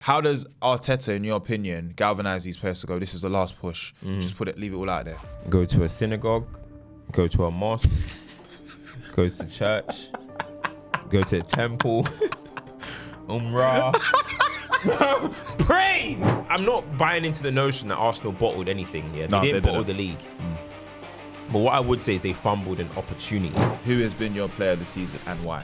How does Arteta, in your opinion, galvanise these players to go, this is the last push, just leave it all out there? Go to a synagogue, go to a mosque, go to church, go to a temple, Umrah. Pray! I'm not buying into the notion that Arsenal bottled anything. Yeah, they didn't bottle the league. But what I would say is they fumbled an opportunity. Who has been your player of the season and why?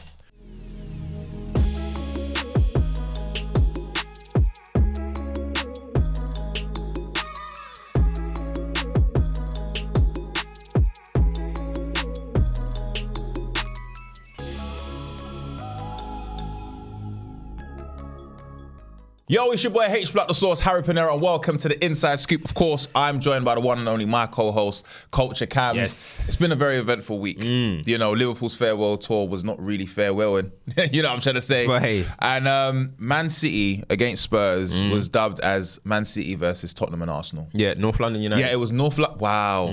Yo, it's your boy H Block the Sauce, Harry Panera, and welcome to the Inside Scoop. Of course, I'm joined by the one and only my co-host, Culture Cams. Yes. It's been a very eventful week. You know, Liverpool's farewell tour was not really farewelling. You know what I'm trying to say? But hey. And Man City against Spurs was dubbed as Man City versus Tottenham and Arsenal. Yeah, North London United. Yeah, it was North London. Wow.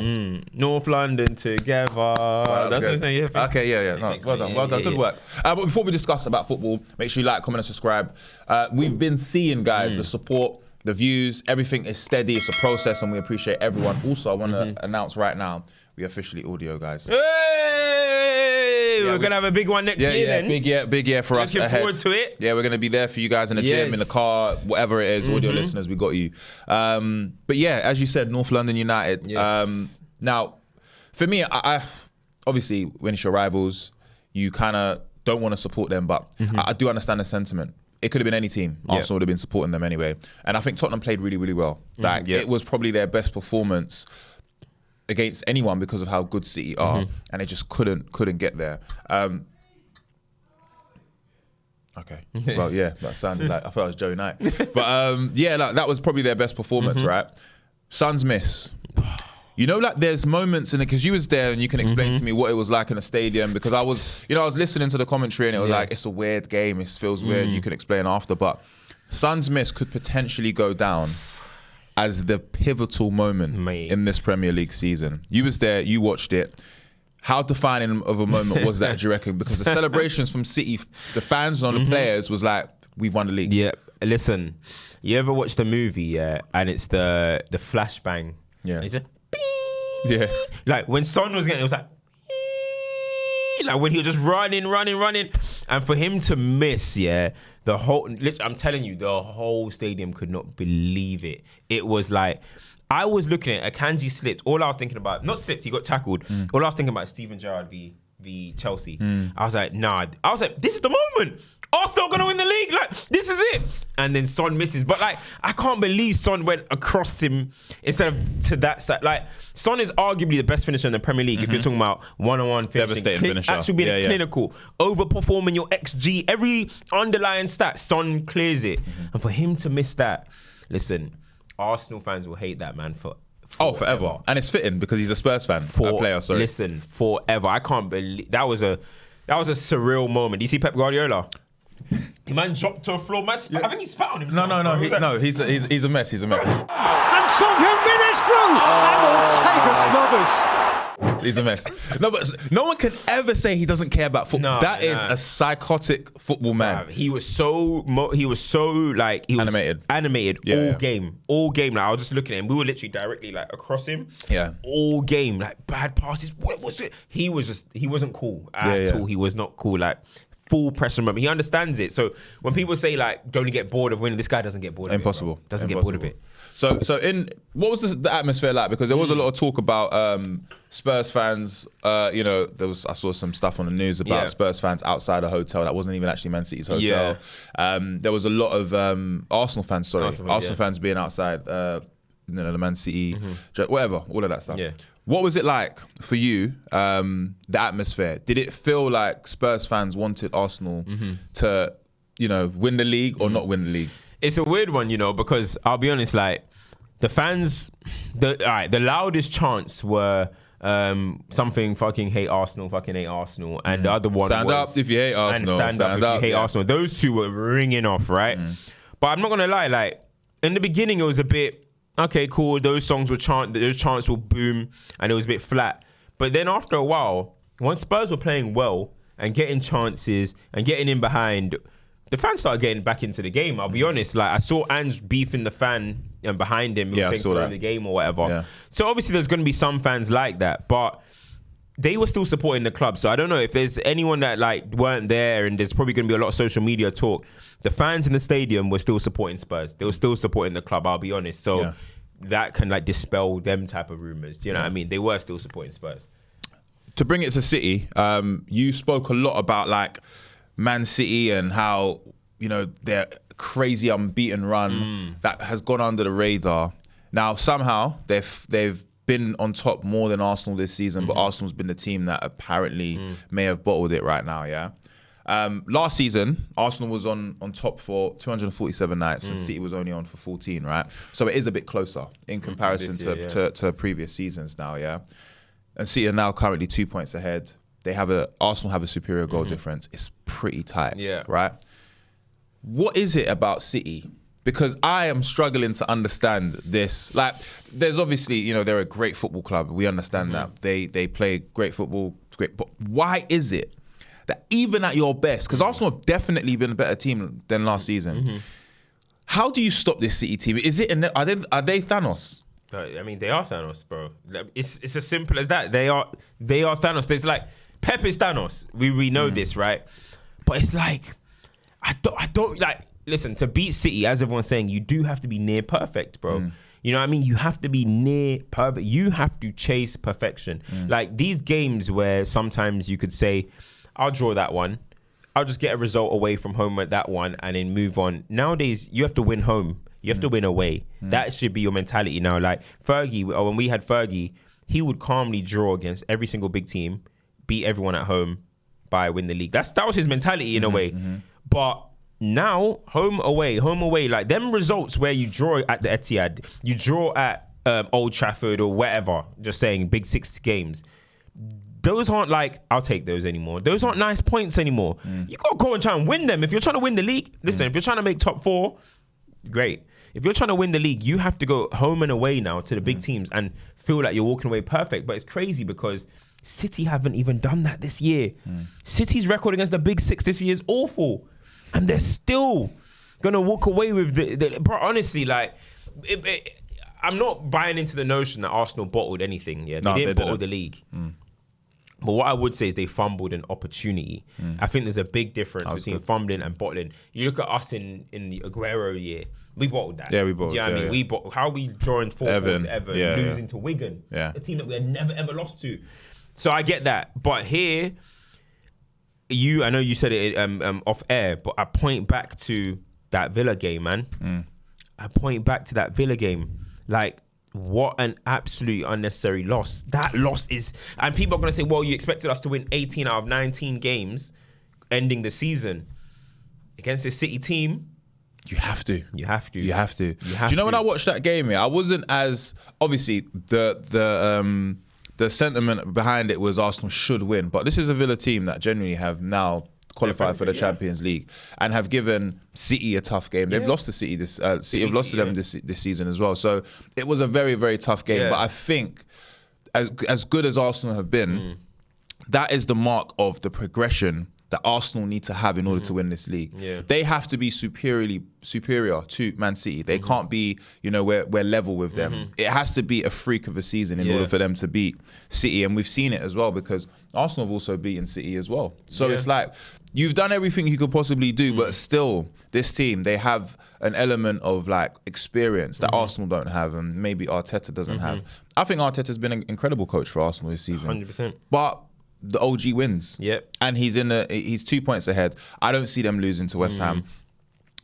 North London together. Wow, That's what I'm saying. Yeah, okay, yeah. No, well done, well done. Good work. But before we discuss about football, make sure you like, comment, and subscribe. We've been seeing, guys, the support, the views, everything is steady. It's a process, and we appreciate everyone. Also, I want to announce right now, we officially audio, guys. Hey, we're gonna have a big one next year. Then big year for us. Looking ahead. forward to it. Yeah, we're gonna be there for you guys in the gym, in the car, whatever it is. Audio listeners, we got you. But yeah, as you said, North London United. Yes. Now, for me, I obviously when it's your rivals, you kind of don't want to support them, but I do understand the sentiment. It could have been any team. Arsenal would have been supporting them anyway. And I think Tottenham played really, really well. Like it was probably their best performance against anyone because of how good City are, and they just couldn't get there. Okay. Well, yeah, that sounded like I thought it was Joe Knight. But yeah, like, that was probably their best performance, right? Suns miss. You know, like there's moments in it, because you was there and you can explain to me what it was like in a stadium, because I was listening to the commentary and it was like, it's a weird game, it feels weird, you can explain after, but Suns miss could potentially go down as the pivotal moment in this Premier League season. You was there, you watched it. How defining of a moment was that, do you reckon? Because the celebrations from City, the fans and the players was like, we've won the league. Yeah, listen, you ever watch the movie, and it's the flashbang? Yeah. It's just, yeah. Like when Son was getting, it was like when he was just running, and for him to miss, the whole, I'm telling you, the whole stadium could not believe it. It was like, I was looking at Akanji slipped. All I was thinking about, not slipped, he got tackled. All I was thinking about is Steven Gerrard v Chelsea. I was like, nah. I was like, this is the moment. Arsenal gonna win the league. Like, this is it. And then Son misses. But like, I can't believe Son went across him instead of to that side. Like, Son is arguably the best finisher in the Premier League if you're talking about one-on-one finishing. Devastating finisher. Actually being clinical, overperforming your XG, every underlying stat, Son clears it. And for him to miss that, listen, Arsenal fans will hate that man forever. And it's fitting because he's a Spurs fan, a player, sorry. Listen, forever. I can't believe that was a surreal moment. Do you see Pep Guardiola? The man dropped to a floor. I think he spat on himself. No, he's a mess. He's a mess. And Son Heung-min is through. And Ortega smothers. He's a mess. No, but no one can ever say he doesn't care about football. That is a psychotic football man. He was so like animated all game. Like I was just looking at him. We were literally directly like across him. Yeah. All game, like bad passes. What was it? He wasn't cool at all. He was not cool. Like full pressure moment. He understands it. So when people say like, don't get bored of winning, this guy doesn't get bored of Impossible. it. Doesn't get bored of it. So what was the atmosphere like? Because there was a lot of talk about Spurs fans. I saw some stuff on the news about Spurs fans outside a hotel that wasn't even actually Man City's hotel. There was a lot of Arsenal fans. Arsenal fans being outside. The Man City, whatever, all of that stuff. Yeah. What was it like for you? The atmosphere. Did it feel like Spurs fans wanted Arsenal to, win the league or not win the league? It's a weird one, because I'll be honest, like the fans, the loudest chants were something fucking hate Arsenal, and the other one stand was up if you hate Arsenal, and stand up if you hate Arsenal. Those two were ringing off, right? But I'm not gonna lie, like in the beginning it was a bit okay, cool. Those chants will boom, and it was a bit flat. But then after a while, once Spurs were playing well and getting chances and getting in behind, the fans started getting back into the game. I'll be honest. Like I saw Ange beefing the fan and behind him, Yeah, I saying saw that. the game or whatever. Yeah. So obviously there's going to be some fans like that, but they were still supporting the club. So I don't know if there's anyone that like weren't there, and there's probably going to be a lot of social media talk. The fans in the stadium were still supporting Spurs. They were still supporting the club. I'll be honest. So that can like dispel them type of rumors. Do you know what I mean? They were still supporting Spurs. To bring it to City, you spoke a lot about like Man City and how, you know, their crazy unbeaten run that has gone under the radar. Now somehow they've been on top more than Arsenal this season, but Arsenal's been the team that apparently may have bottled it right now. Yeah. Last season, Arsenal was on top for 247 nights and City was only on for 14, right? So it is a bit closer in comparison to previous seasons now, yeah? And City are now currently 2 points ahead. Arsenal have a superior goal difference. It's pretty tight, right? What is it about City? Because I am struggling to understand this. Like, there's obviously, you know, they're a great football club. We understand that. They play great football, but why is it that even at your best, because Arsenal have definitely been a better team than last season, how do you stop this City team? Are they Thanos? I mean, they are Thanos, bro. It's as simple as that. They are Thanos. There's like Pep is Thanos. We know this, right? But it's like I don't like. Listen, to beat City, as everyone's saying, you do have to be near perfect, bro. You know what I mean? You have to be near perfect. You have to chase perfection. Like these games where sometimes you could say, I'll draw that one. I'll just get a result away from home at that one and then move on. Nowadays, you have to win home. You have to win away. That should be your mentality now. Like Fergie, or when we had Fergie, he would calmly draw against every single big team, beat everyone at home, win the league. That was his mentality in a way. But now, home away, like them results where you draw at the Etihad, you draw at Old Trafford or wherever, just saying big 6 games. Those aren't like, I'll take those anymore. Those aren't nice points anymore. You got to go and try and win them. If you're trying to win the league, listen, if you're trying to make top 4, great. If you're trying to win the league, you have to go home and away now to the big teams and feel like you're walking away perfect. But it's crazy because City haven't even done that this year. City's record against the big 6 this year is awful. And they're still going to walk away with the bro, honestly, like, I'm not buying into the notion that Arsenal bottled anything. Yeah, they didn't bottle the league. But what I would say is they fumbled an opportunity. I think there's a big difference between fumbling and bottling. You look at us in the Aguero year, we bottled that. Yeah, we bottled. Yeah, you know what I mean? We bottled. How are we drawing 4-4 to Everton, losing to Wigan, a team that we had never ever lost to. So I get that, but here, I know you said it off air, but I point back to that Villa game, man. I point back to that Villa game, like. What an absolute unnecessary loss. That loss is... And people are going to say, well, you expected us to win 18 out of 19 games ending the season. Against this City team... You have to. You have to. Do you know when I watched that game, I wasn't as... Obviously, the sentiment behind it was Arsenal should win. But this is a Villa team that genuinely have now qualified for the Champions League and have given City a tough game. They've lost to City City have lost to them this season as well. So it was a very, very tough game. But I think as good as Arsenal have been, that is the mark of the progression that Arsenal need to have in order to win this league. They have to be superior to Man City. They can't be, we're level with them. It has to be a freak of a season in order for them to beat City. And we've seen it as well because Arsenal have also beaten City as well. So it's like, you've done everything you could possibly do, but still, this team, they have an element of like experience that Arsenal don't have and maybe Arteta doesn't have. I think Arteta's been an incredible coach for Arsenal this season. 100%. But the OG wins. And he's 2 points ahead. I don't see them losing to West Ham.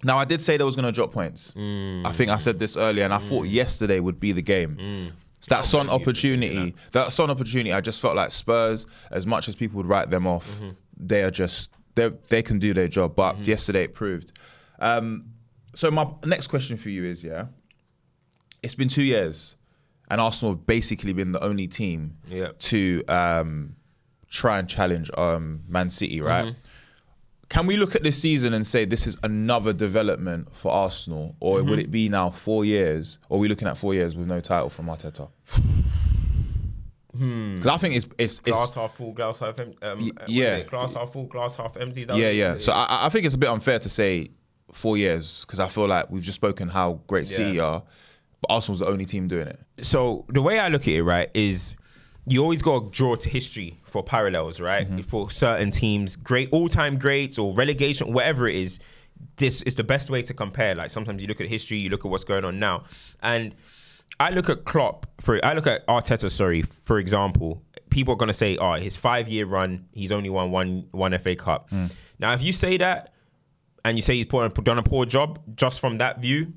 Now, I did say they was going to drop points. I think I said this earlier, and I thought yesterday would be the game. That Son opportunity, I just felt like Spurs, as much as people would write them off, they are just... They can do their job, but yesterday it proved. So my next question for you is, it's been 2 years, and Arsenal have basically been the only team to try and challenge Man City, right? Can we look at this season and say this is another development for Arsenal, or would it be now 4 years, or are we looking at 4 years with no title from Arteta? Because I think it's Glass half full, glass half empty. Glass half full, glass half empty. So I think it's a bit unfair to say 4 years because I feel like we've just spoken how great City are, but Arsenal's the only team doing it. So the way I look at it, right, is you always got to draw to history for parallels, right? For certain teams, great all-time greats or relegation, whatever it is, this is the best way to compare. Like sometimes you look at history, you look at what's going on now, and I look at Arteta, for example. People are going to say, his 5-year run, he's only won one FA Cup. Now, if you say that, and you say he's done a poor job, just from that view,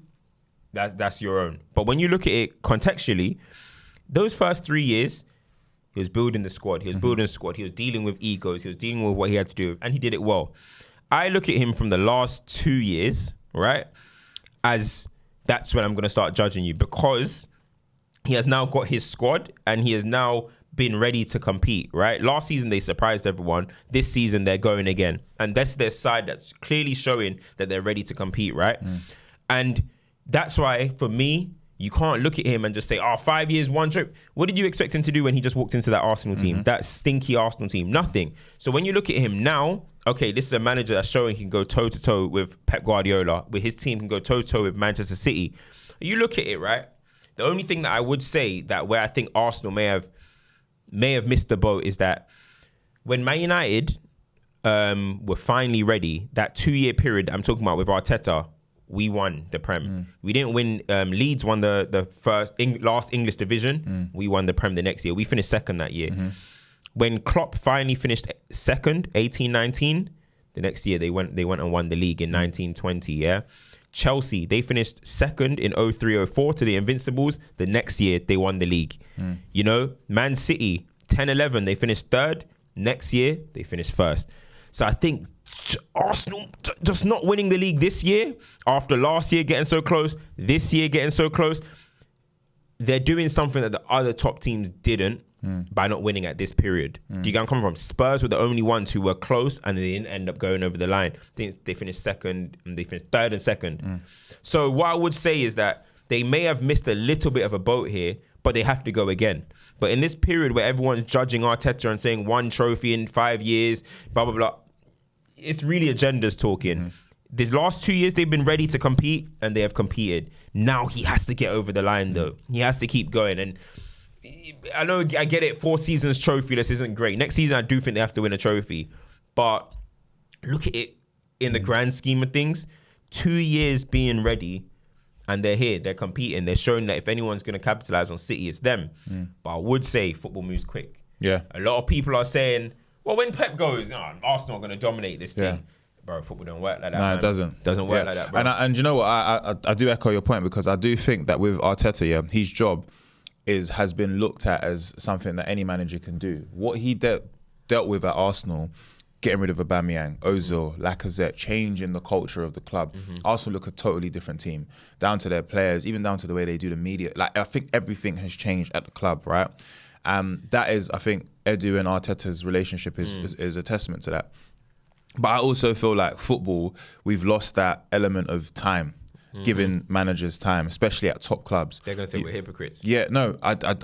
that's your own. But when you look at it contextually, those first 3 years, he was building the squad. He was building the squad. He was dealing with egos. He was dealing with what he had to do, and he did it well. I look at him from the last 2 years, right, as that's when I'm going to start judging you, because he has now got his squad and he has now been ready to compete, right? Last season, they surprised everyone. This season, they're going again. And that's their side that's clearly showing that they're ready to compete, right? And that's why, for me, you can't look at him and just say, 5 years, one trip. What did you expect him to do when he just walked into that Arsenal team, that stinky Arsenal team? Nothing. So when you look at him now, okay, this is a manager that's showing he can go toe-to-toe with Pep Guardiola, with his team can go toe-to-toe with Manchester City. You look at it, right? The only thing that I would say that where I think Arsenal may have missed the boat is that when Man United were finally ready, that 2-year period I'm talking about with Arteta, we won the Prem. We didn't win. Leeds won the last English division. We won the Prem the next year. We finished second that year. When Klopp finally finished second, 18-19, the next year they went and won the league in 19-20. Yeah. Chelsea, they finished second in 03-04 to the Invincibles. The next year, they won the league. You know, Man City, 10-11, they finished third. Next year, they finished first. So I think Arsenal just not winning the league this year, after last year getting so close, this year getting so close, they're doing something that the other top teams didn't by not winning at this period. Do you get where I'm coming from? Spurs were the only ones who were close and they didn't end up going over the line. I think they finished second and they finished third and second. So what I would say is that they may have missed a little bit of a boat here, but they have to go again. But in this period where everyone's judging Arteta and saying 1 trophy in 5 years, blah, blah, blah, it's really agendas talking. The last 2 years, they've been ready to compete and they have competed. Now he has to get over the line, though. He has to keep going. And I know, I get it, 4 seasons trophyless isn't great. Next season, I do think they have to win a trophy. But look at it in the grand scheme of things. 2 years being ready and they're here, they're competing. They're showing that if anyone's going to capitalize on City, it's them. But I would say football moves quick. Yeah. A lot of people are saying, well, when Pep goes, Arsenal are going to dominate this thing. Bro, football don't work like that. No, it doesn't. Doesn't work like that, bro. And you know what? I do echo your point because I do think that with Arteta, his job has been looked at as something that any manager can do. What he dealt with at Arsenal, getting rid of Aubameyang, Ozil, Lacazette, changing the culture of the club. Arsenal look a totally different team, down to their players, even down to the way they do the media. Like, I think everything has changed at the club, right? That is, I think, Edu and Arteta's relationship is a testament to that. But I also feel like football, we've lost that element of time, giving managers time, especially at top clubs. They're going to say we're hypocrites. Yeah, no, I do,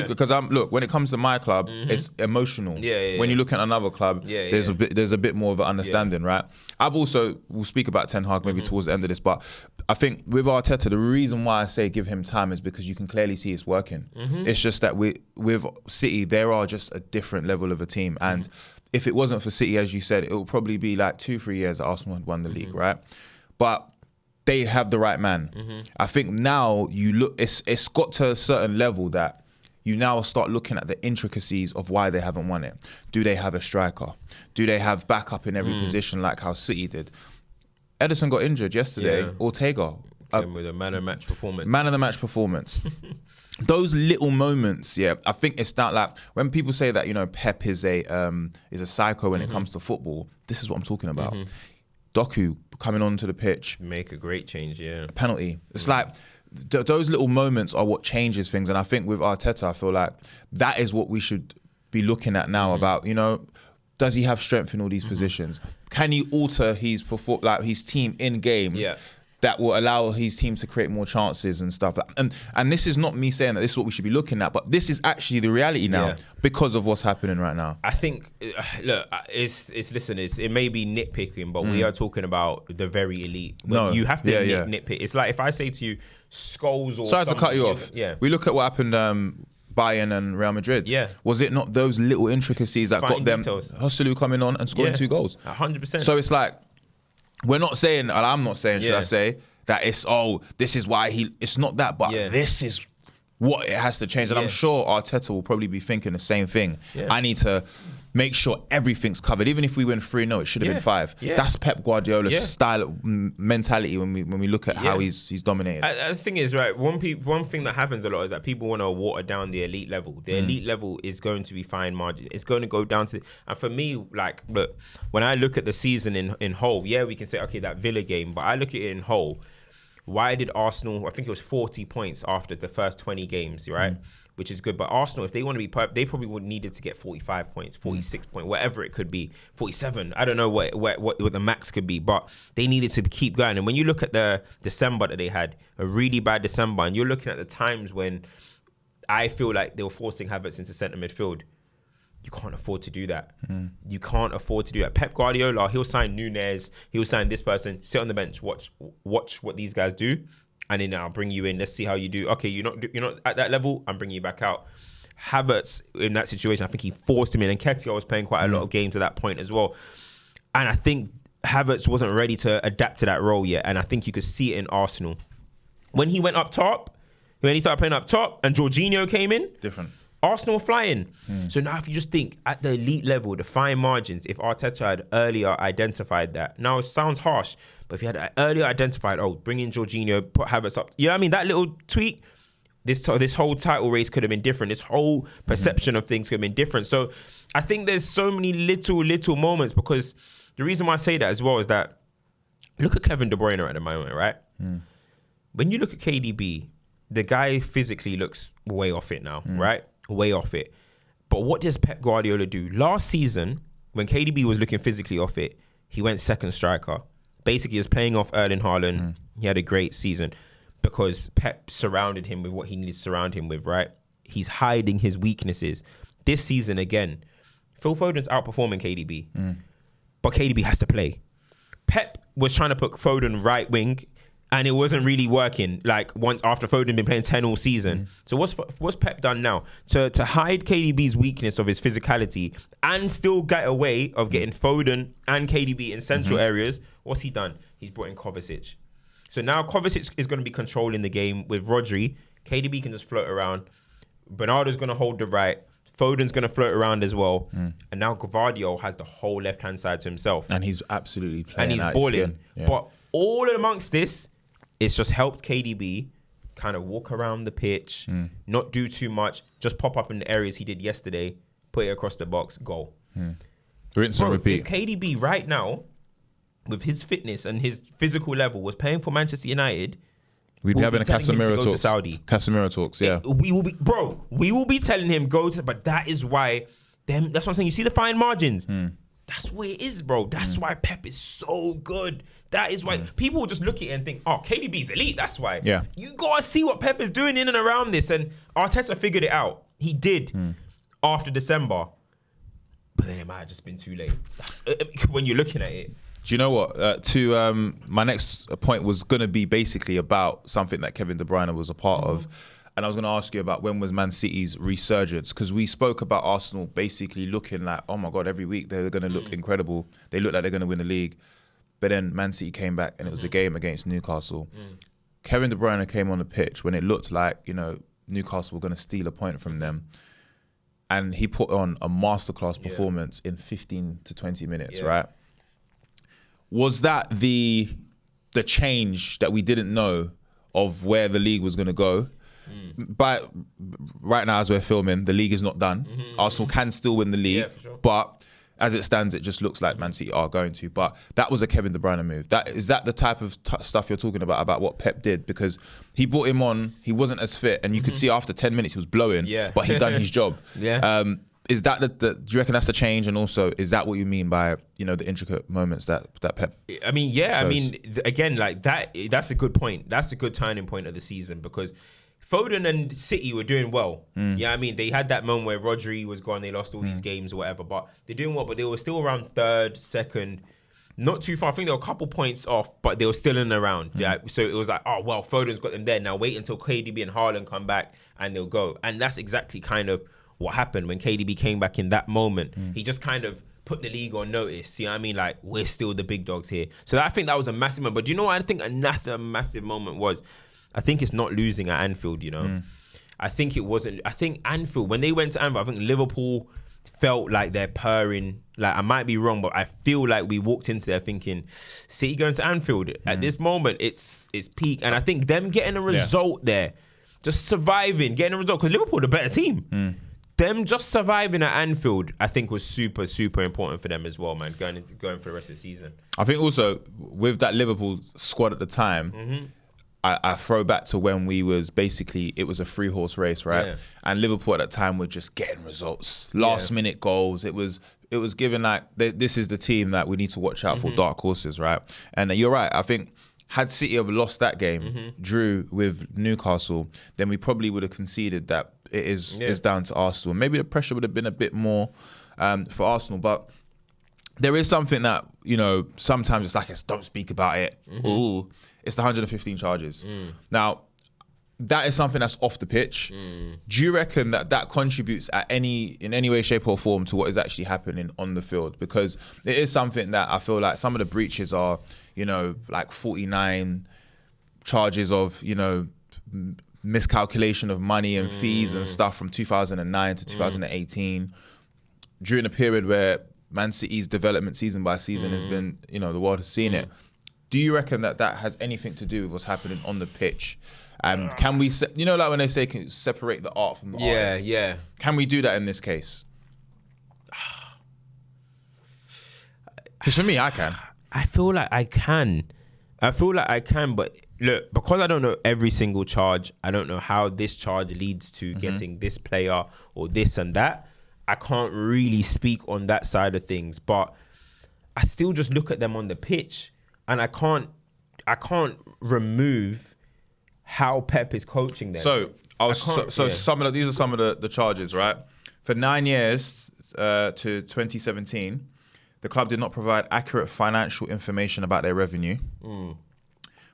because look, when it comes to my club, it's emotional. When you look at another club, there's a bit more of an understanding, right? We'll speak about Ten Hag maybe towards the end of this, but I think with Arteta, the reason why I say give him time is because you can clearly see it's working. It's just that with City, there are just a different level of a team, and if it wasn't for City, as you said, it would probably be like 2-3 years that Arsenal had won the league, right? But they have the right man. I think now you look, it's got to a certain level that you now start looking at the intricacies of why they haven't won it. Do they have a striker? Do they have backup in every position like how City did? Ederson got injured yesterday. Ortega. With a man of the match performance. Man of the match performance. Those little moments, I think it's not like when people say that, Pep is a psycho when it comes to football. This is what I'm talking about. Doku coming onto the pitch. Make a great change, Penalty. It's like those little moments are what changes things. And I think with Arteta, I feel like that is what we should be looking at now about, does he have strength in all these positions? Can he alter his team in game? that will allow his team to create more chances and stuff. And this is not me saying that this is what we should be looking at, but this is actually the reality now because of what's happening right now. I think, look, it may be nitpicking, but we are talking about the very elite. No, you have to nitpick. It's like if I say to you, Scholes or sorry to cut you off. Yeah, we look at what happened. Bayern and Real Madrid. Yeah. Was it not those little intricacies that got them? Joselu coming on and scoring 2 goals. 100%. So it's like, we're not saying, and I'm not saying, should I say, that it's, this is why it's not that, but this is what it has to change. And I'm sure Arteta will probably be thinking the same thing. Yeah. I need to make sure everything's covered. Even if we win 3-0, it should have been 5. Yeah. That's Pep Guardiola's style, mentality when we look at how he's dominated. The thing is, right, one thing that happens a lot is that people want to water down the elite level. The elite level is going to be fine margin. It's going to go down to... And for me, like, look, when I look at the season in whole, we can say, okay, that Villa game, but I look at it in whole. Why did Arsenal... I think it was 40 points after the first 20 games, right? Which is good. But Arsenal, if they want to be perfect, they probably would needed to get 45 points, 46 points, whatever it could be, 47. I don't know what the max could be, but they needed to keep going. And when you look at the December that they had, a really bad December, and you're looking at the times when I feel like they were forcing Havertz into centre midfield, you can't afford to do that. You can't afford to do that. Pep Guardiola, he'll sign Nunez, he'll sign this person, sit on the bench, watch what these guys do. And then I'll bring you in. Let's see how you do. Okay, you're not at that level. I'm bringing you back out. Havertz in that situation, I think he forced him in. And Ketia was playing quite a lot of games at that point as well. And I think Havertz wasn't ready to adapt to that role yet. And I think you could see it in Arsenal. When he went up top, when he started playing up top and Jorginho came in. Different. Arsenal flying. So now if you just think at the elite level, the fine margins, if Arteta had earlier identified that. Now it sounds harsh, but if he had earlier identified, bring in Jorginho, put Havertz up. You know what I mean? That little tweak, this whole title race could have been different. This whole perception of things could have been different. So I think there's so many little moments, because the reason why I say that as well is that look at Kevin De Bruyne at the moment, right? When you look at KDB, the guy physically looks way off it now, right? Way off it. But what does Pep Guardiola do? Last season, when KDB was looking physically off it, he went second striker. Basically, he was playing off Erling Haaland. He had a great season because Pep surrounded him with what he needed to surround him with, right? He's hiding his weaknesses. This season, again, Phil Foden's outperforming KDB. But KDB has to play. Pep was trying to put Foden right wing, and it wasn't really working. Like once after Foden been playing 10 all season. So what's Pep done now to hide KDB's weakness of his physicality and still get away of getting Foden and KDB in central areas? What's he done? He's brought in Kovacic. So now Kovacic is going to be controlling the game with Rodri. KDB can just float around. Bernardo's going to hold the right. Foden's going to float around as well. And now Gvardiol has the whole left-hand side to himself. And he's absolutely playing. And he's balling. Yeah. But all amongst this, it's just helped KDB kind of walk around the pitch, not do too much, just pop up in the areas he did yesterday, put it across the box, goal. Rinse and repeat. If KDB right now, with his fitness and his physical level, was playing for Manchester United, we'd be having a Casemiro talks. Casemiro talks, yeah. We will be telling him go to, but that is why, that's what I'm saying. You see the fine margins. That's where it is, bro. That's why Pep is so good. That is why people will just look at it and think, KDB's elite. That's why. Yeah. You gotta see what Pep is doing in and around this. And Arteta figured it out. He did after December. But then it might have just been too late. When you're looking at it. Do you know what? My next point was going to be basically about something that Kevin De Bruyne was a part of. And I was going to ask you about when was Man City's resurgence, because we spoke about Arsenal basically looking like, oh my God, every week they're going to look incredible. They look like they're going to win the league. But then Man City came back and it was a game against Newcastle. Kevin De Bruyne came on the pitch when it looked like, Newcastle were going to steal a point from them. And he put on a masterclass performance in 15 to 20 minutes, right? Was that the change that we didn't know of where the league was going to go? But right now, as we're filming, the league is not done. Arsenal can still win the league, but as it stands, it just looks like Man City are going to. But that was a Kevin De Bruyne move. Is that the type of stuff you're talking about what Pep did? Because he brought him on, he wasn't as fit, and you could see after 10 minutes he was blowing, but he done his job. is that do you reckon that's the change? And also, is that what you mean by, the intricate moments that Pep? I mean, yeah. shows? I mean, again, like that. That's a good point. That's a good turning point of the season because Foden and City were doing well. Yeah, I mean, they had that moment where Rodri was gone. They lost all these games or whatever, but they're doing well. But they were still around third, second. Not too far. I think they were a couple points off, but they were still in and around. Yeah. So it was like, oh, well, Foden's got them there. Now wait until KDB and Haaland come back and they'll go. And that's exactly kind of what happened when KDB came back in that moment. He just kind of put the league on notice. You know what I mean? Like, we're still the big dogs here. So I think that was a massive moment. But do you know what I think another massive moment was? I think it's not losing at Anfield, I think it wasn't. I think Anfield, when they went to Anfield, I think Liverpool felt like they're purring. Like, I might be wrong, but I feel like we walked into there thinking, City going to Anfield. At this moment, it's peak. And I think them getting a result there, just surviving, getting a result, because Liverpool are the better team. Them just surviving at Anfield, I think, was super, super important for them as well, man, going for the rest of the season. I think also, with that Liverpool squad at the time, I throw back to when we was basically, it was a 3-horse race, right? Yeah. And Liverpool at that time were just getting results, last minute goals. It was given like, this is the team that we need to watch out for, dark horses, right? And you're right. I think had City have lost that game, drew with Newcastle, then we probably would have conceded that it is down to Arsenal. Maybe the pressure would have been a bit more for Arsenal, but there is something that, sometimes it's like, don't speak about it. Ooh. It's the 115 charges. Now, that is something that's off the pitch. Do you reckon that contributes in any way, shape or form to what is actually happening on the field? Because it is something that I feel like some of the breaches are, like 49 charges of, miscalculation of money and fees and stuff from 2009 to 2018 during a period where Man City's development season by season has been, the world has seen it. Do you reckon that has anything to do with what's happening on the pitch? And can we, like when they say can separate the art from the artist? Yeah. Can we do that in this case? Because for me, I can. I feel like I can, but look, because I don't know every single charge, I don't know how this charge leads to getting this player or this and that. I can't really speak on that side of things, but I still just look at them on the pitch. And I can't remove how Pep is coaching them. So these are some of the charges, right? For 9 years to 2017, the club did not provide accurate financial information about their revenue.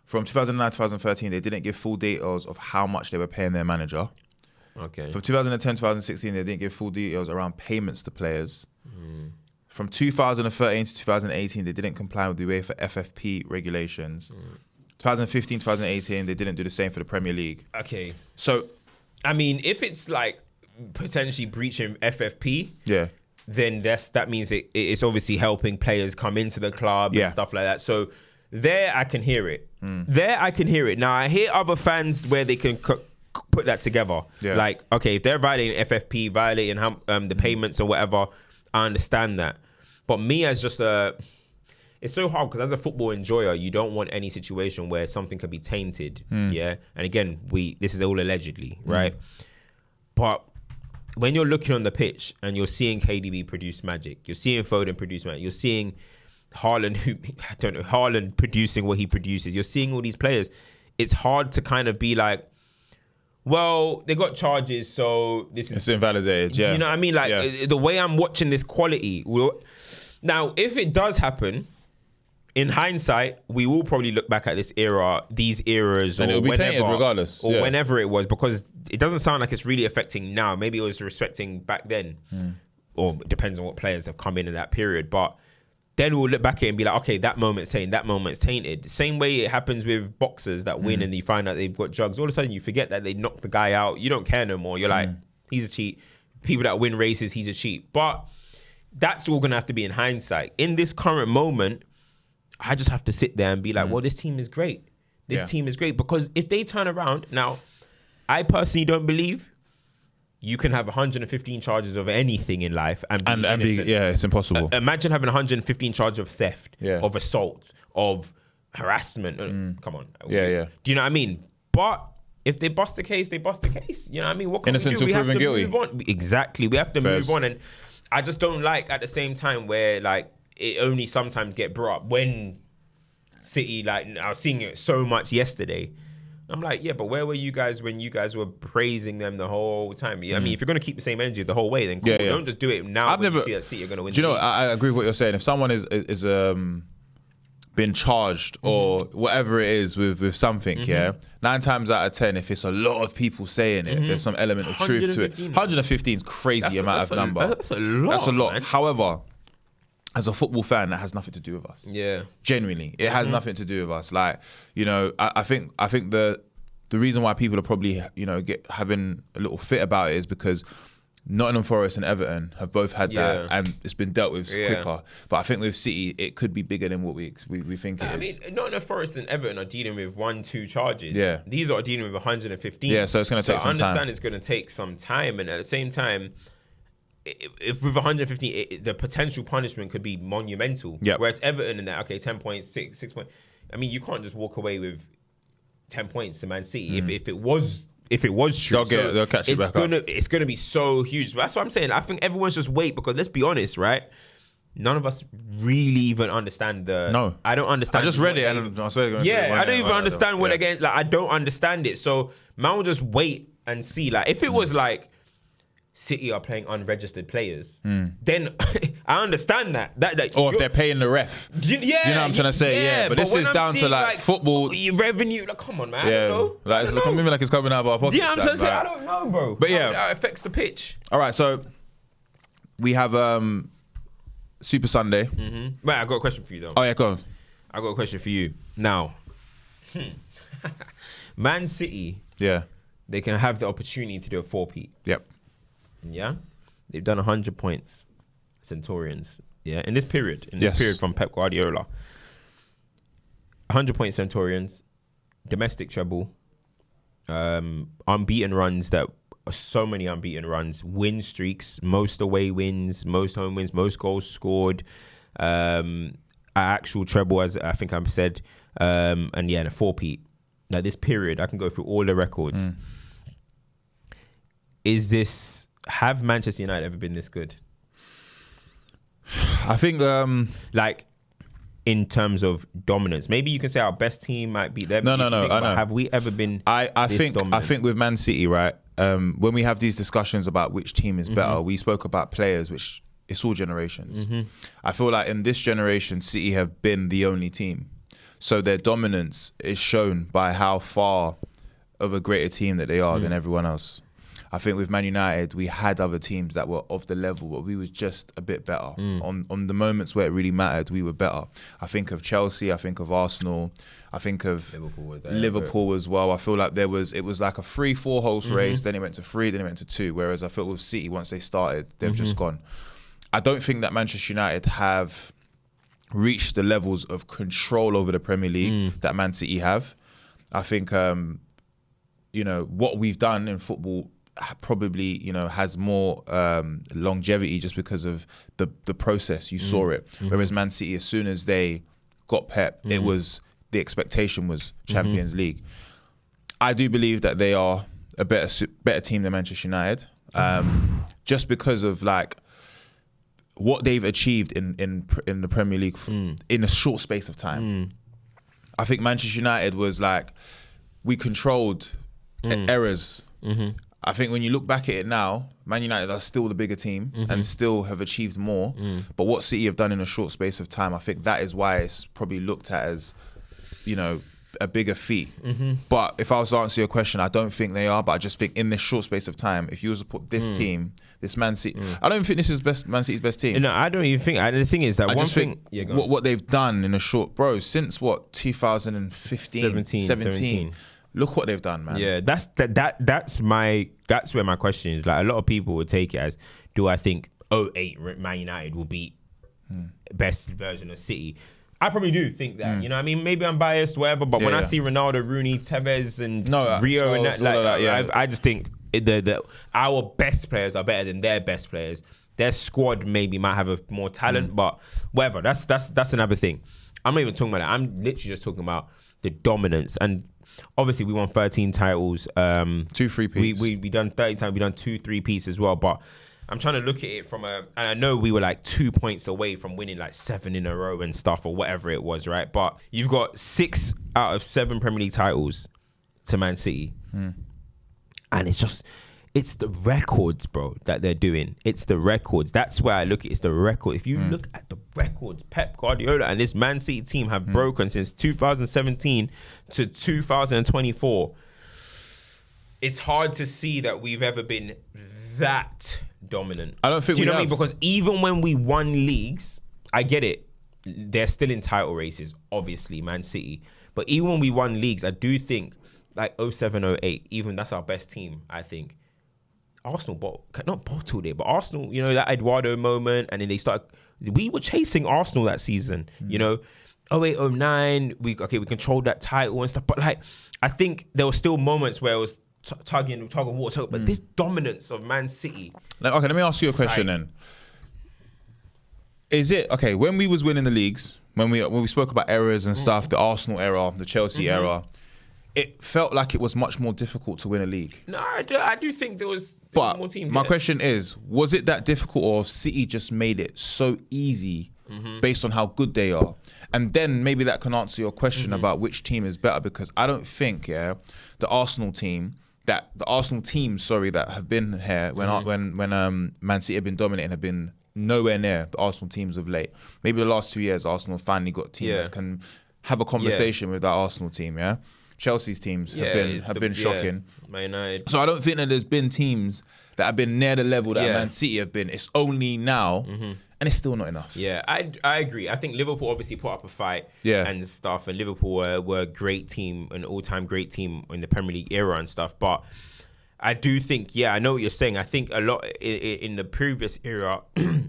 From 2009 to 2013, they didn't give full details of how much they were paying their manager. Okay. From 2010 to 2016, they didn't give full details around payments to players. From 2013 to 2018, they didn't comply with the UEFA FFP regulations. 2015, 2018, they didn't do the same for the Premier League. Okay. So, I mean, if it's like potentially breaching FFP, then that means it's obviously helping players come into the club and stuff like that. So there I can hear it. Now, I hear other fans where they can put that together. Like, okay, if they're violating FFP, violating the payments or whatever, I understand that. But me as just it's so hard because as a football enjoyer, you don't want any situation where something could be tainted. Yeah. And again, this is all allegedly, right? But when you're looking on the pitch and you're seeing KDB produce magic, you're seeing Foden produce magic, you're seeing Haaland producing what he produces, you're seeing all these players, it's hard to kind of be like, well, they got charges, so this is... It's invalidated, yeah. You know what I mean? Like, the way I'm watching this quality... Now, if it does happen, in hindsight, we will probably look back at these eras, and or it'll be whenever, tainted regardless, or whenever it was, because it doesn't sound like it's really affecting now. Maybe it was respecting back then, or it depends on what players have come in that period. But then we'll look back at it and be like, okay, that moment's tainted, that moment's tainted. The same way it happens with boxers that win and you find out they've got drugs. All of a sudden, you forget that they knocked the guy out. You don't care no more. You're like, he's a cheat. People that win races, he's a cheat. But that's all going to have to be in hindsight. In this current moment, I just have to sit there and be like, well, this team is great. This team is great. Because if they turn around, now, I personally don't believe you can have 115 charges of anything in life and be innocent. It's impossible. Imagine having 115 charges of theft, of assault, of harassment. Come on. Yeah. Do you know what I mean? But if they bust the case, they bust the case. You know what I mean? What can Innocent we do? We till have proven to guilty. move on. Exactly. We have to Fairs. move on. And I just don't like at the same time where like it only sometimes get brought up when City, like I was seeing it so much yesterday. I'm like, yeah, but where were you guys when you guys were praising them the whole time? I mean, if you're going to keep the same energy the whole way, then cool. Yeah, yeah. Don't just do it now. I've never you see that City are going to win. Do you know? the league. I agree with what you're saying. If someone is been charged or whatever it is with something, 9 times out of 10, if it's a lot of people saying it, there's some element of truth to it. 115 is crazy amount of number. That's a lot. That's a lot. Man. However, as a football fan, that has nothing to do with us. Yeah. Genuinely, it has nothing to do with us. Like, you know, I think the reason why people are probably, you know, having a little fit about it is because Nottingham Forest and Everton have both had that, and it's been dealt with quicker. But I think with City, it could be bigger than what we think it is. I mean, Nottingham Forest and Everton are dealing with 1-2 charges. Yeah. These are dealing with 115. Yeah, so it's going to take some time. I understand it's going to take some time, and at the same time, if with 115, the potential punishment could be monumental. Yep. Whereas Everton in that, okay, 10 points, 6 points. I mean, you can't just walk away with 10 points to Man City. If it was true, they'll catch it back up. It's gonna be so huge. But that's what I'm saying. I think everyone's just wait because let's be honest, right? None of us really even understand the. No, I don't understand. I just read it and I swear. I don't even understand what again. Like I don't understand it. So man will just wait and see. Like if it was like City are playing unregistered players, then I understand that. Or if they're paying the ref. Do you know what I'm trying to say? Yeah, but this when is I'm down to seeing, like football. Revenue. Like, come on, man. Yeah, I don't know. like it's moving like it's coming out of our pockets. Do you know what I'm trying to say? like- I don't know, bro. But yeah. How that affects the pitch. All right, so we have Super Sunday. Wait, I got a question for you though. Oh yeah, go on. I got a question for you now. Man City, Yeah. they can have the opportunity to do a 4-peat. Yep. Yeah, they've done 100 points. Centurions. Yeah, in this period, Yes. from Pep Guardiola, 100 point Centurions, domestic treble, unbeaten runs that are so many unbeaten runs, win streaks, most away wins, most home wins, most goals scored, actual treble as I think I've said, and yeah, the 4-peat. Now this period, I can go through all the records. Have Manchester United ever been this good? I think Like, in terms of dominance, maybe you can say our best team might be them. No, I know. Have we ever been? I this think dominant? with Man City, right? When we have these discussions about which team is better, we spoke about players, which it's all generations. I feel like in this generation, City have been the only team, so their dominance is shown by how far of a greater team that they are than everyone else. I think with Man United, we had other teams that were of the level, but we were just a bit better. On the moments where it really mattered, we were better. I think of Chelsea, I think of Arsenal, I think of Liverpool as well. I feel like it was like a 3-4 horse race, then it went to 3, then it went to 2. Whereas I feel with City, once they started, they've just gone. I don't think that Manchester United have reached the levels of control over the Premier League that Man City have. I think, you know, what we've done in football probably, you know, has more longevity just because of the process. You saw it. Whereas Man City, as soon as they got Pep, it was the expectation was Champions League. I do believe that they are a better team than Manchester United, just because of like what they've achieved in the Premier League in a short space of time. I think Manchester United was like, we controlled errors. I think when you look back at it now, Man United are still the bigger team and still have achieved more. But what City have done in a short space of time, I think that is why it's probably looked at as, you know, a bigger feat. But if I was to answer your question, I don't think they are. But I just think in this short space of time, if you was to put this team, this Man City, I don't think this is Man City's best team. No, I don't even think. The thing is that I just think what they've done in a short, since what 2015, 17. Look what they've done, man. Yeah, that's where my question is. Like, a lot of people would take it as, do I think 08 Man United will beat best version of City? I probably do think that. You know what I mean? Maybe I'm biased, whatever, but when I see Ronaldo, Rooney, Tevez, and Rio and that, I just think our best players are better than their best players. Their squad maybe might have more talent, but whatever. That's another thing. I'm not even talking about that. I'm literally just talking about the dominance. And obviously we won 13 titles. 2 3-peats. We done 30 times. We done 2 3-peats as well. but I'm trying to look at it and I know we were like 2 points away from winning like 7 in a row and stuff or whatever it was, right? But you've got 6 out of 7 Premier League titles to Man City. And it's the records, bro, that they're doing. It's the records. That's where I look at it. It's the record. If you look at the records, Pep Guardiola and this Man City team have broken since 2017 to 2024. It's hard to see that we've ever been that dominant. I don't think Do you we know what I have. mean? Because even when we won leagues, I get it. They're still in title races, obviously, Man City. But even when we won leagues, I do think like 07, 08, even that's our best team, I think. Arsenal not bottled it, but Arsenal, you know, that Eduardo moment, and then we were chasing Arsenal that season, you know. 08, 09, we controlled that title and stuff. But like, I think there were still moments where it was tug of war. But this dominance of Man City. Like, okay, let me ask you a question then. Is it okay when we was winning the leagues, when we spoke about errors and stuff, the Arsenal era, the Chelsea era, it felt like it was much more difficult to win a league. No, I do think there was But more teams. my question is, was it that difficult, or City just made it so easy based on how good they are? And then maybe that can answer your question about which team is better, because I don't think the Arsenal teams that have been here when Man City have been dominating have been nowhere near the Arsenal teams of late. Maybe the last 2 years Arsenal finally got teams that can have a conversation with that Arsenal team. Chelsea's teams have been shocking. Man United. So I don't think that there's been teams that have been near the level that Man City have been. It's only now, and it's still not enough. Yeah, I agree. I think Liverpool obviously put up a fight and stuff, and Liverpool were a great team, an all-time great team in the Premier League era and stuff. But I do think, I know what you're saying. I think a lot in the previous era,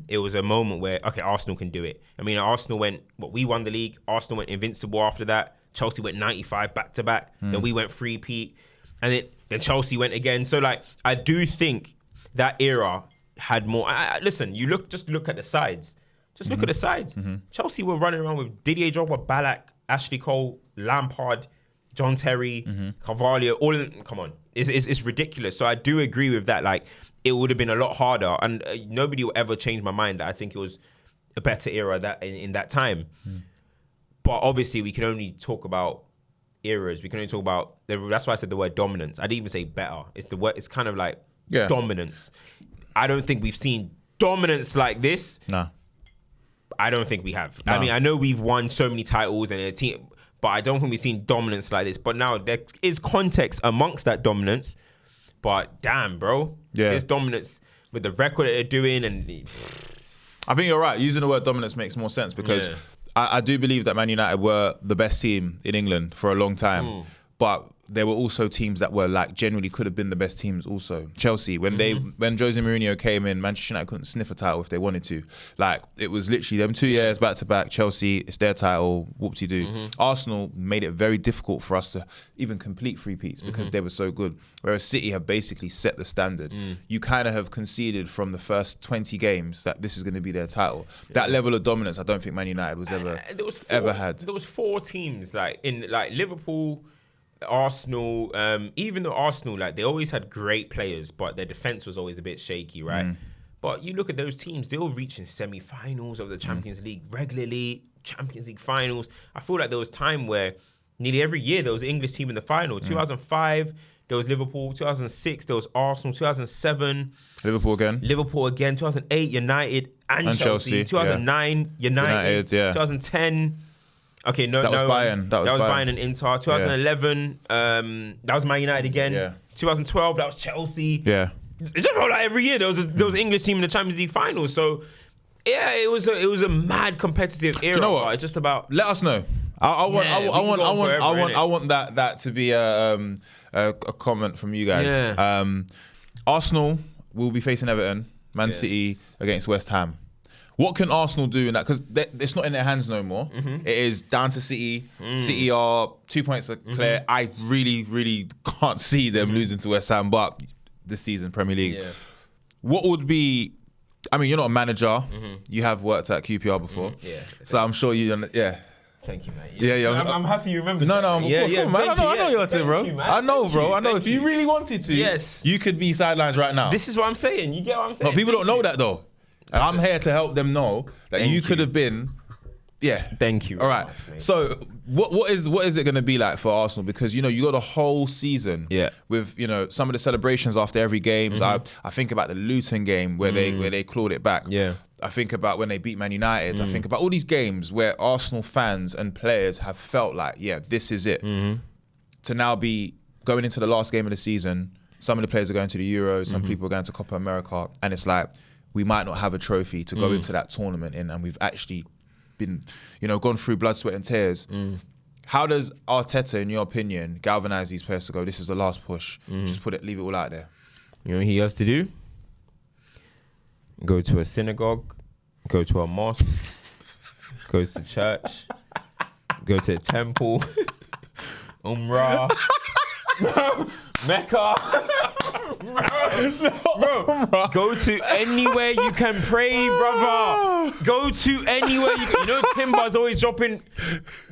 it was a moment where, okay, Arsenal can do it. I mean, Arsenal we won the league. Arsenal went invincible after that. Chelsea went 95 back-to-back. Then we went 3-peat. And then Chelsea went again. So, like, I do think that era had more. Listen, just look at the sides. Just look at the sides. Chelsea were running around with Didier Drogba, Ballack, Ashley Cole, Lampard, John Terry, Carvalho. Come on. It's ridiculous. So I do agree with that. Like, it would have been a lot harder. And nobody will ever change my mind that I think it was a better era in that time. But obviously, we can only talk about eras. We can only talk about. That's why I said the word dominance. I didn't even say better. It's the word. It's kind of like dominance. I don't think we've seen dominance like this. No. I don't think we have. No. I mean, I know we've won so many titles and a team, but I don't think we've seen dominance like this. But now there is context amongst that dominance. But damn, bro, this dominance with the record that they're doing, and I think you're right. Using the word dominance makes more sense because. I do believe that Man United were the best team in England for a long time, but there were also teams that were like generally could have been the best teams also. Chelsea, when Jose Mourinho came in, Manchester United couldn't sniff a title if they wanted to. Like, it was literally them 2 years back to back. Chelsea, it's their title, whoop-de-doo. Arsenal made it very difficult for us to even complete 3-peats because they were so good. Whereas City have basically set the standard. You kind of have conceded from the first 20 games that this is going to be their title. That level of dominance, I don't think Man United was ever had. There was 4 teams like Liverpool, Arsenal, even though Arsenal, like, they always had great players, but their defense was always a bit shaky, right? But you look at those teams, they were reaching semi-finals of the Champions League regularly, Champions League finals. I feel like there was time where nearly every year there was an English team in the final. 2005, there was Liverpool. 2006, there was Arsenal. 2007, Liverpool again. 2008, United and Chelsea. 2009, United. 2010. Okay, that was Bayern. That was Bayern and Inter. 2011, that was Man United again. 2012, that was Chelsea. Yeah. It just felt like every year there was an English team in the Champions League finals. So yeah, it was a mad competitive era. Do you know what? It's just about. Let us know. I want that to be a comment from you guys. Yeah. Arsenal will be facing Everton. Man City against West Ham. What can Arsenal do in that? Because it's not in their hands no more. It is down to City. City are 2 points clear. I really, really can't see them losing to West Ham, but this season, Premier League. Yeah. What would be... I mean, you're not a manager. You have worked at QPR before. So I'm sure you... Thank you, man. Yeah. I'm happy you remember. No, that, of course, come on, man. I know your team, bro. You, man. I know, Thank bro. you, I know. thank If you really wanted to, Yes. you could be sidelines right now. This is what I'm saying. You get what I'm saying? But people don't know that though. And I'm here to help them know that you could have been. Yeah. Thank you. All right. So what is it going to be like for Arsenal? Because you got the whole season. Yeah. With some of the celebrations after every game. I think about the Luton game where they clawed it back. Yeah. I think about when they beat Man United. I think about all these games where Arsenal fans and players have felt like, yeah, this is it. To now be going into the last game of the season. Some of the players are going to the Euros. Some people are going to Copa America, and it's like we might not have a trophy to go into that tournament in, and we've actually been, gone through blood, sweat and tears. How does Arteta, in your opinion, galvanise these players to go, this is the last push, just leave it all out there? You know what he has to do? Go to a synagogue, go to a mosque, go to church, go to a temple, Umrah, Mecca. Bro, go to anywhere you can pray, brother. Go to anywhere you can. Timber's always dropping.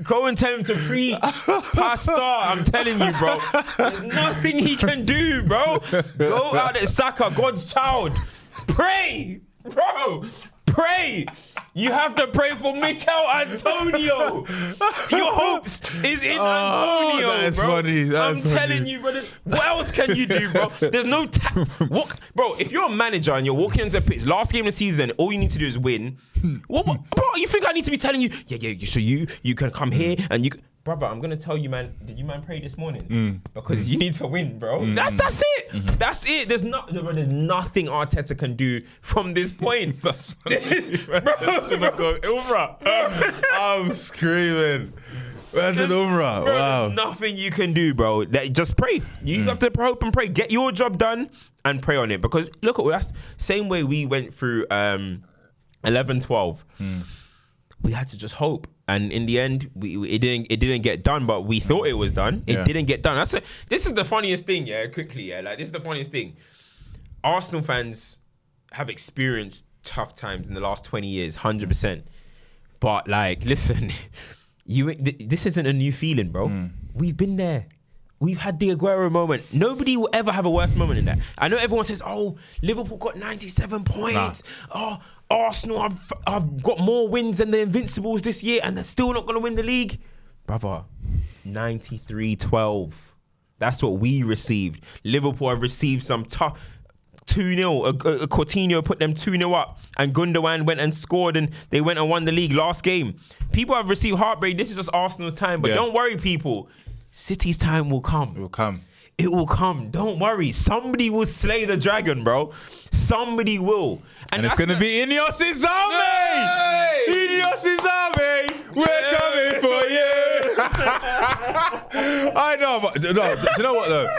Go and tell him to preach. Pastor, I'm telling you, bro. There's nothing he can do, bro. Go out at Saka, God's child. Pray, bro. Pray. You have to pray for Mikel Antonio. Your hopes is in Antonio, that's bro. funny. I'm telling you, brother. What else can you do, bro? There's no bro. If you're a manager and you're walking into a pitch, last game of the season, all you need to do is win. What bro? You think I need to be telling you? Yeah. So you can come here and you. Brother, I'm gonna tell you, man. Did you pray this morning? Because you need to win, bro. That's it. That's it. There's nothing Arteta can do from this point. That's funny. I'm screaming. Where's an Umrah? Bro, Wow. Nothing you can do, bro. Just pray. You have to hope and pray. Get your job done and pray on it. Because look, that's the same way we went through 11-12. We had to just hope. And in the end, it didn't get done, but we thought it was done. It didn't get done. This is the funniest thing, quickly, like this is the funniest thing. Arsenal fans have experienced tough times in the last 20 years, 100%. But like, listen, this isn't a new feeling, bro. We've been there. We've had the Aguero moment. Nobody will ever have a worse moment than that. I know everyone says, oh, Liverpool got 97 points. Oh, Arsenal have got more wins than the Invincibles this year and they're still not going to win the league. Brother, 93-12. That's what we received. Liverpool have received some tough 2-0. Coutinho put them 2-0 up and Gundogan went and scored and they went and won the league last game. People have received heartbreak. This is just Arsenal's time. But don't worry, people. City's time will come. It will come. It will come. Don't worry. Somebody will slay the dragon, bro. Somebody will. And it's going to be Ineos' army! Hey! Ineos' army! We're coming for you! I know, but do you know what though?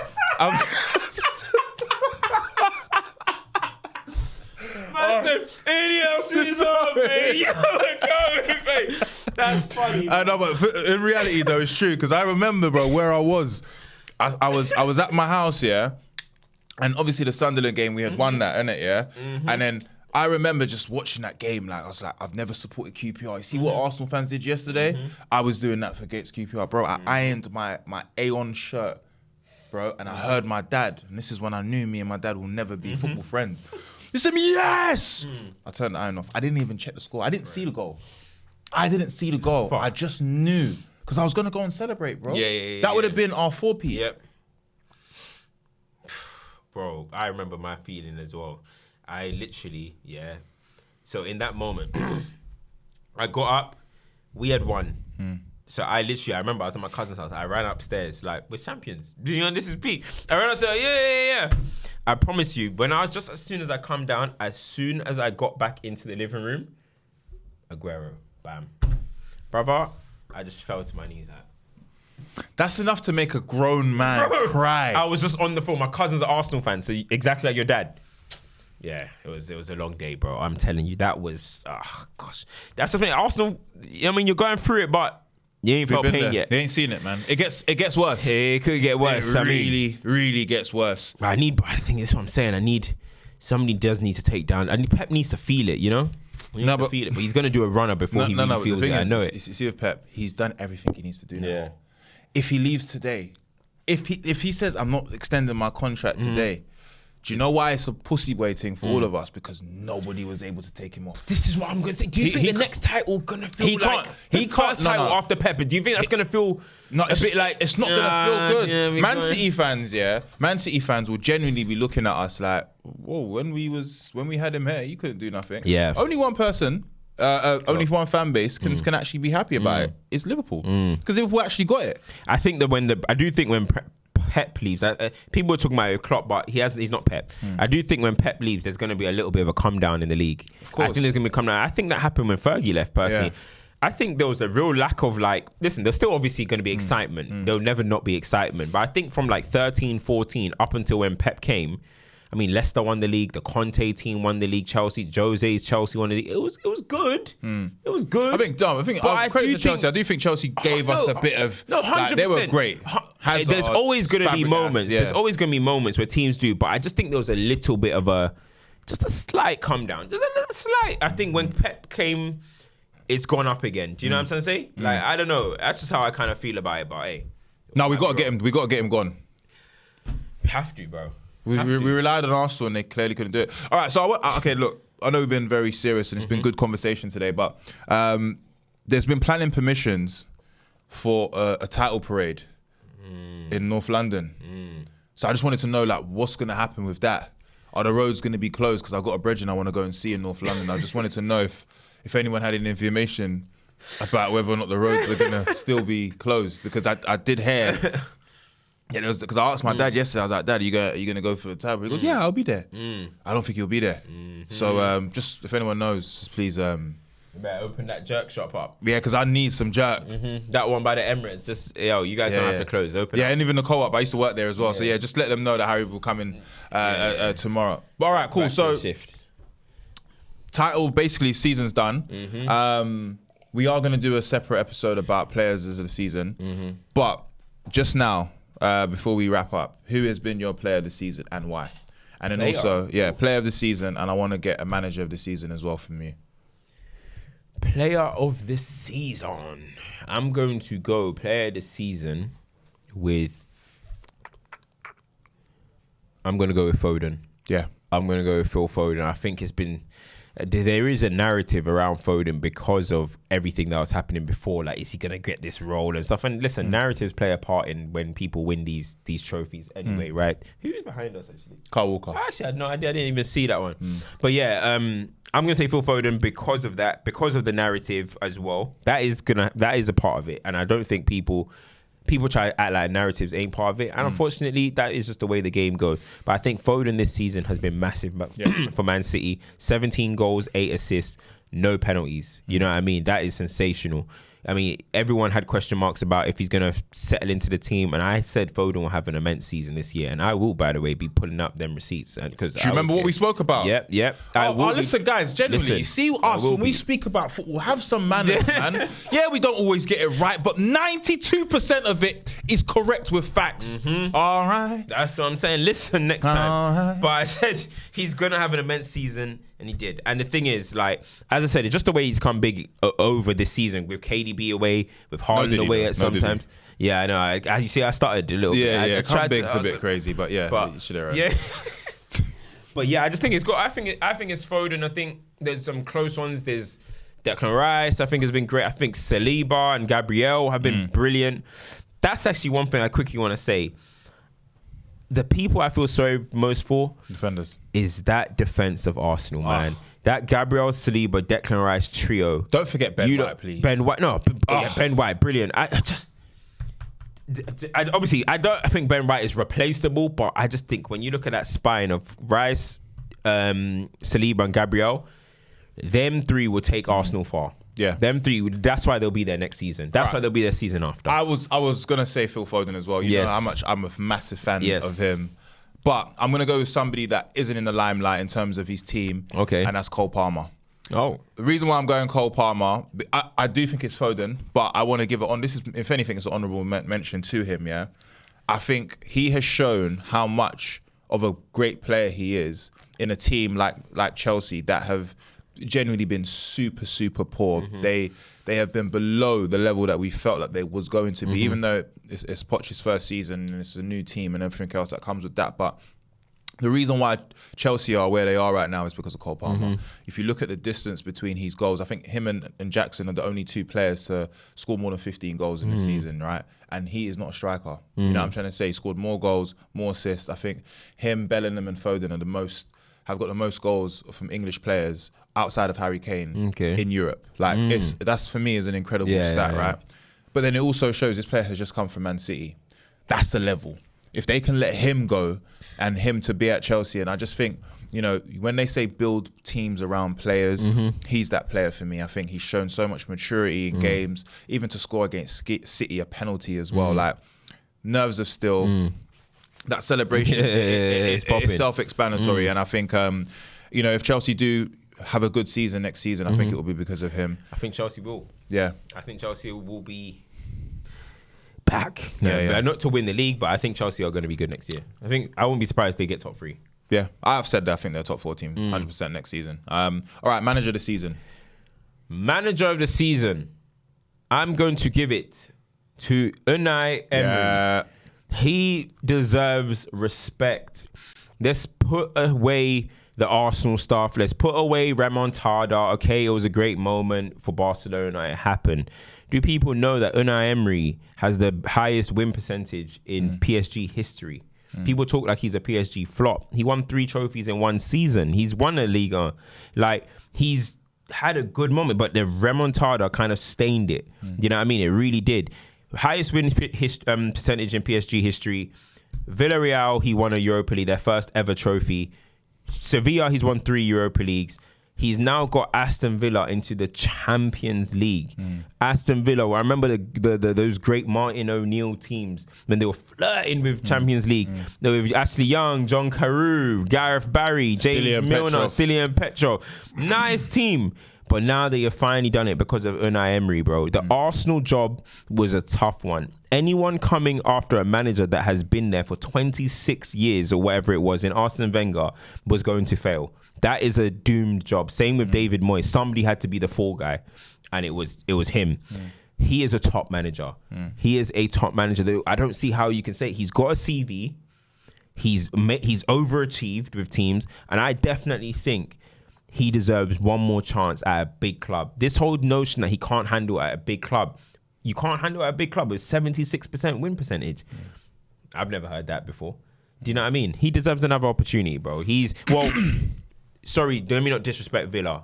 Ineos' army! You're coming, mate. That's funny. I know, but in reality though, it's true because I remember, bro, where I was. I was at my house, yeah, and obviously the Sunderland game we had won that, innit, yeah, and then I remember just watching that game. Like I was like, I've never supported QPR. You see what Arsenal fans did yesterday? I was doing that against QPR, bro. I ironed my Aeon shirt, bro, and I heard my dad, and this is when I knew me and my dad will never be football friends. He said, yes. I turned the iron off. I didn't even check the score. I didn't see the goal. I just knew. Because I was going to go and celebrate, bro. That would have been our 4P. Yep. Bro, I remember my feeling as well. I literally, So in that moment, I got up. We had won. So I remember I was at my cousin's house. I ran upstairs like, we're champions. This is peak. I ran upstairs, yeah. I promise you, as soon as I come down, as soon as I got back into the living room, Aguero, bam. Brother, I just fell to my knees. That's enough to make a grown man cry. I was just on the phone. My cousin's an Arsenal fan, so exactly like your dad. Yeah, it was a long day, bro. I'm telling you, that was, gosh. That's the thing. Arsenal, I mean, you're going through it, but you ain't felt pain yet. They ain't seen it, man. It gets worse. It could get worse. It really gets worse. I think that's what I'm saying. Somebody does need to take down. Pep needs to feel it, you know? He needs to feel it, but he's going to do a runner before he really feels it. I know it. You see with Pep, he's done everything he needs to do now. Yeah. If he leaves today, if he says, I'm not extending my contract today, do you know why it's a pussy boy thing for all of us? Because nobody was able to take him off. This is what I'm going to say. Do you think the next title going to feel like the first title after Pep? Do you think that's going to feel a bit like... It's not going to feel good. Yeah, Man City fans will genuinely be looking at us like, whoa, when we had him here, you couldn't do nothing. Yeah. Only one person... only one fan base can actually be happy about it. It's Liverpool, because Liverpool actually got it. I think that when Pep leaves, people were talking about Klopp, but he's not Pep. I do think when Pep leaves, there's going to be a little bit of a come down in the league. Of course. I think there's going to be a come down. I think that happened when Fergie left, personally. Yeah. I think there was a real lack of listen, there's still obviously going to be excitement. There'll never not be excitement. But I think from 13, 14 up until when Pep came, I mean, Leicester won the league. The Conte team won the league. Jose's Chelsea won the league. It was good. It was good. I think credit to Chelsea. I do think Chelsea gave us a bit of. No, 100%. They were great. There's always going to be moments. There's always going to be moments where teams do. But I just think there was a little bit of a slight come down. Just a little slight. I think when Pep came, it's gone up again. Do you know what I'm trying to say? I don't know. That's just how I kind of feel about it. But hey, no, we got to get him. We got to get him gone. We have to, bro. We relied on Arsenal and they clearly couldn't do it. All right, so look, I know we've been very serious and it's been good conversation today, but there's been planning permissions for a title parade in North London. So I just wanted to know, what's going to happen with that? Are the roads going to be closed? Because I've got a brethren I want to go and see in North London. I just wanted to know if anyone had any information about whether or not the roads are going to still be closed, because I did hear... Yeah, because I asked my dad yesterday. I was like, "Dad, are you going to go for the title?" He goes, "Yeah, I'll be there." I don't think he'll be there. So, just if anyone knows, just please. You better open that jerk shop up. Yeah, because I need some jerk. That one by the Emirates. Just you guys don't have to close. Open. Yeah, and even the co-op. I used to work there as well. So yeah, just let them know that Harry will come in tomorrow. But all right, cool. Back so shift. Title basically season's done. We are going to do a separate episode about players of the season, but just now. Before we wrap up, who has been your player of the season and why? And then also, player of the season, and I want to get a manager of the season as well from you. Player of the season. I'm going to go player of the season with... I'm going to go with Foden. Yeah. I'm going to go with Phil Foden. I think it's been... There is a narrative around Foden because of everything that was happening before. Is he going to get this role and stuff? And listen, narratives play a part in when people win these trophies anyway, right? Who's behind us, actually? Kyle Walker. Actually, I had no idea. I didn't even see that one. But yeah, I'm going to say Phil Foden because of that, because of the narrative as well. That is a part of it. And I don't think people try to act like narratives ain't part of it. And unfortunately, that is just the way the game goes. But I think Foden this season has been massive for Man City. 17 goals, 8 assists, no penalties. You know what I mean? That is sensational. I mean, everyone had question marks about if he's going to settle into the team. And I said Foden will have an immense season this year. And I will, by the way, be pulling up them receipts. Do you remember what we spoke about? Yep. Listen, guys, generally, see us when we speak about football, have some manners, man. Yeah, we don't always get it right, but 92% of it is correct with facts. All right. That's what I'm saying. Listen next time. Right. But I said he's going to have an immense season. And he did. And the thing is, as I said, it's just the way he's come big over this season with KDB away, with Haaland away sometimes. Yeah, I know. As you see, I started a little bit. Yeah, come big's a bit crazy, but you should have. Yeah. But yeah, I just think it's good. I think it's Foden. I think there's some close ones. There's Declan Rice. I think has been great. I think Saliba and Gabriel have been brilliant. That's actually one thing I quickly want to say. The people I feel sorry most for defenders is that defense of Arsenal, man. That Gabriel, Saliba, Declan Rice trio. Don't forget Ben White, please. Ben White, Ben White, brilliant. I don't think Ben White is replaceable, but I just think when you look at that spine of Rice, Saliba, and Gabriel, them three will take Arsenal far. Yeah, them three. That's why they'll be there next season. That's why they'll be there season after. I was gonna say Phil Foden as well. You know how much I'm a massive fan of him, but I'm gonna go with somebody that isn't in the limelight in terms of his team. Okay, and that's Cole Palmer. Oh, the reason why I'm going Cole Palmer, I do think it's Foden, but I want to give it on. This is, if anything, it's an honourable mention to him. Yeah, I think he has shown how much of a great player he is in a team like Chelsea that have genuinely been super, super poor. Mm-hmm. They have been below the level that we felt like they was going to be, Mm-hmm. even though it's Poch's first season and it's a new team and everything else that comes with that. But the reason why Chelsea are where they are right now is because of Cole Palmer. Mm-hmm. If you look at the distance between his goals, I think him and Jackson are the only two players to score more than 15 goals in the season, right? And he is not a striker. You know what I'm trying to say? He scored more goals, more assists. I think him, Bellingham and Foden are have got the most goals from English players outside of Harry Kane in Europe. Like that's for me is an incredible stat, right? But then it also shows this player has just come from Man City. That's the level. If they can let him go and him to be at Chelsea, and I just think, you know, when they say build teams around players, he's that player for me. I think he's shown so much maturity in games, even to score against City, a penalty as well. Like, nerves of steel, that celebration, it's self-explanatory. And I think, you know, if Chelsea do have a good season next season, I think it will be because of him. I think Chelsea will. Yeah. I think Chelsea will be back. Not to win the league, but I think Chelsea are going to be good next year. I won't be surprised if they get top 3. Yeah, I've said that. I think they're a top 4 team, 100% next season. All right, manager of the season. Manager of the season. I'm going to give it to Unai Emery. Yeah. He deserves respect. Let's put away the Arsenal stuff. Let's put away remontada. Okay, it was a great moment for Barcelona. It happened. Do people know that Unai Emery has the highest win percentage in PSG history? People talk like he's a PSG flop. He won 3 trophies in 1 season. He's won a Liga. Like, he's had a good moment, but the remontada kind of stained it. You know what I mean? It really did. Highest win percentage in PSG history. Villarreal, he won a Europa League, their first ever trophy. Sevilla, he's won 3 Europa Leagues. He's now got Aston Villa into the Champions League. Aston Villa, I remember those great Martin O'Neill teams when they were flirting with Champions League. They were with Ashley Young, John Carew, Gareth Barry, James Milner, Stilian Petrov. Nice team. But now they have finally done it because of Unai Emery, bro. The Arsenal job was a tough one. Anyone coming after a manager that has been there for 26 years or whatever it was in Arsene Wenger was going to fail. That is a doomed job. Same with David Moyes. Somebody had to be the fall guy, and it was him. He is a top manager. He is a top manager. I don't see how you can say it. He's got a CV. He's overachieved with teams, and I definitely think he deserves one more chance at a big club. This whole notion that he can't handle at a big club, you can't handle at a big club with 76% win percentage. I've never heard that before. Do you know what I mean? He deserves another opportunity, bro. Sorry, let me not disrespect Villa.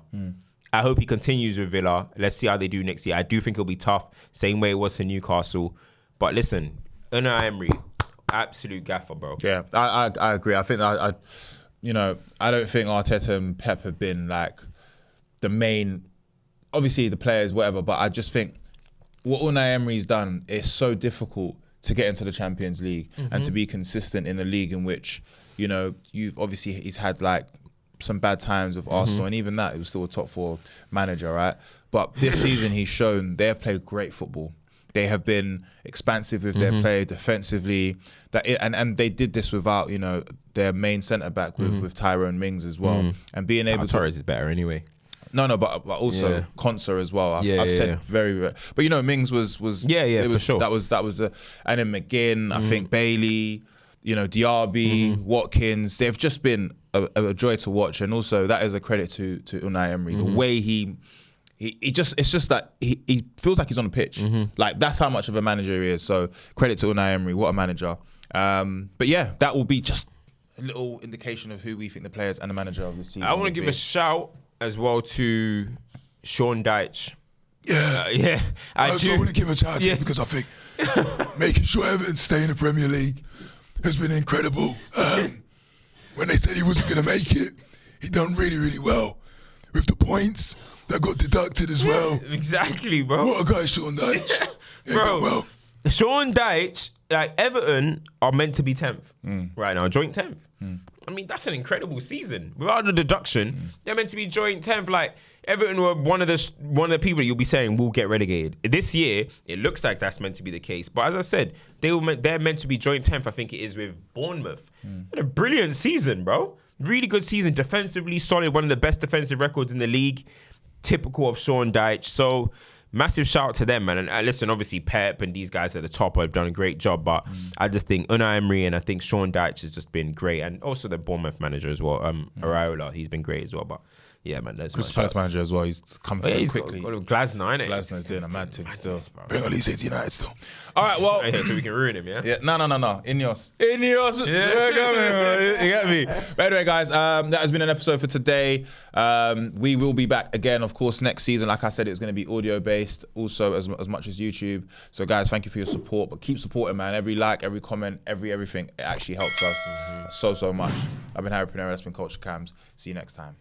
I hope he continues with Villa. Let's see how they do next year. I do think it'll be tough, same way it was for Newcastle. But listen, Unai Emery, absolute gaffer, bro. Yeah, I agree. I think I don't think Arteta and Pep have been like the main, obviously the players, whatever, but I just think what Unai Emery's done is so difficult to get into the Champions League and to be consistent in a league in which, you know, he's had like some bad times with Arsenal, and even that, it was still a top 4 manager, right? But this season he's shown they have played great football. They have been expansive with their play defensively. And they did this without, you know, their main centre back with Tyrone Mings as well. And being able Torres is better anyway. No, but also Konsa as well. I've said very, but you know, Mings was for sure. That was and then McGinn, I think Bailey, you know, Diaby, Watkins. They've just been a joy to watch, and also that is a credit to Unai Emery. The way it's just that he feels like he's on the pitch. Like, that's how much of a manager he is. So credit to Unai Emery, what a manager. But yeah, that will be just a little indication of who we think the players and the manager of this season. I want to give a shout as well to Sean Dyche. I also want to give a shout out to him because I think making sure Everton stay in the Premier League has been incredible. When they said he wasn't going to make it, he done really, really well with the points that got deducted as well. Exactly, bro. What a guy, Sean Dyche. Bro, well. Sean Dyche, like, Everton are meant to be 10th right now, joint 10th. I mean, that's an incredible season. Without the deduction, they're meant to be joint 10th. Like, Everton were one of the people that you'll be saying will get relegated. This year, it looks like that's meant to be the case. But as I said, they're meant to be joint 10th. I think it is with Bournemouth. Had a brilliant season, bro. really good season. Defensively solid. One of the best defensive records in the league. Typical of Sean Dyche. So massive shout out to them, man. And listen, obviously Pep and these guys at the top have done a great job, but I just think Unai Emery and I think Sean Dyche has just been great, and also the Bournemouth manager as well, Araola, he's been great as well. But yeah, man, there's Crystal Palace manager as well. He's coming through quickly. Got Glasner, innit? Glasner's doing a mad thing still. Bring Leeds into United still. All right, well. Yeah, so we can ruin him, yeah? Yeah, no. Ineos. You get me. But anyway, guys, that has been an episode for today. We will be back again, of course, next season. Like I said, it's going to be audio based, also as much as YouTube. So, guys, thank you for your support. But keep supporting, man. Every like, every comment, everything, it actually helps us so much. I've been Harry Pinero. That's been Culture Cams. See you next time.